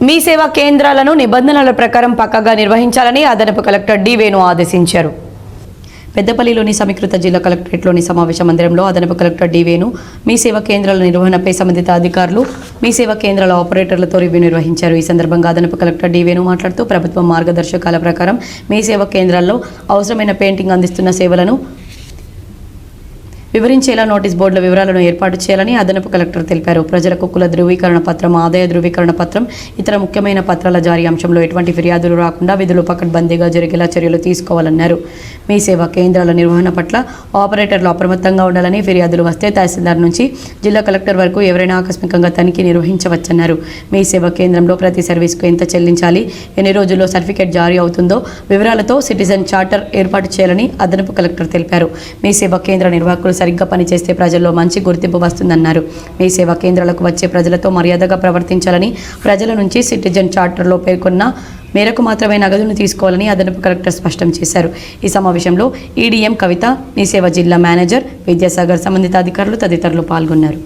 మీ సేవా కేంద్రాలను నిబంధనల ప్రకారం పక్కాగా నిర్వహించాలని అదనపు కలెక్టర్ డి వేణు ఆదేశించారు. పెద్దపల్లిలోని సమీకృత జిల్లా కలెక్టరేట్లోని సమావేశ మందిరంలో అదనపు కలెక్టర్ డి వేణు మీ సేవా కేంద్రాల నిర్వహణపై సంబంధిత అధికారులు, మీ సేవా కేంద్రాల ఆపరేటర్లతో రివ్యూ నిర్వహించారు. ఈ సందర్భంగా అదనపు కలెక్టర్ డి వేణు మాట్లాడుతూ ప్రభుత్వ మార్గదర్శకాల ప్రకారం మీ సేవా కేంద్రాల్లో అవసరమైన పెయింటింగ్ అందిస్తున్న సేవలను వివరించేలా నోటీస్ బోర్డుల వివరాలను ఏర్పాటు చేయాలని అదనపు కలెక్టర్ తెలిపారు. ప్రజలకు కుల ధృవీకరణ పత్రం, ఆదాయ ధృవీకరణ పత్రం, ఇతర ముఖ్యమైన పత్రాల జారీ అంశంలో ఎటువంటి ఫిర్యాదులు రాకుండా విధులు పకడ్బందీగా జరిగేలా చర్యలు తీసుకోవాలన్నారు. మీ సేవా కేంద్రాల నిర్వహణ పట్ల ఆపరేటర్లు అప్రమత్తంగా ఉండాలని, ఫిర్యాదులు వస్తే తహసీల్దార్ నుంచి జిల్లా కలెక్టర్ వరకు ఎవరైనా ఆకస్మికంగా తనిఖీ నిర్వహించవచ్చన్నారు. మీ సేవా కేంద్రంలో ప్రతి సర్వీస్కు ఎంత చెల్లించాలి, ఎన్ని రోజుల్లో సర్టిఫికేట్ జారీ అవుతుందో వివరాలతో సిటిజన్ చార్టర్ ఏర్పాటు చేయాలని అదనపు కలెక్టర్ తెలిపారు. మీ సేవా కేంద్ర నిర్వాహకులు సరిగ్గా పనిచేస్తే ప్రజల్లో మంచి గుర్తింపు వస్తుందన్నారు. మీ సేవా కేంద్రాలకు వచ్చే ప్రజలతో మర్యాదగా ప్రవర్తించాలని, ప్రజల నుంచి సిటిజన్ చార్టర్లో పేర్కొన్న మేరకు మాత్రమే నగదును తీసుకోవాలని అదనపు కలెక్టర్ స్పష్టం చేశారు. ఈ సమావేశంలో ఈడీఎం కవిత, మీ సేవ జిల్లా మేనేజర్, విద్యాసాగర్ సంబంధిత అధికారులు తదితరులు పాల్గొన్నారు.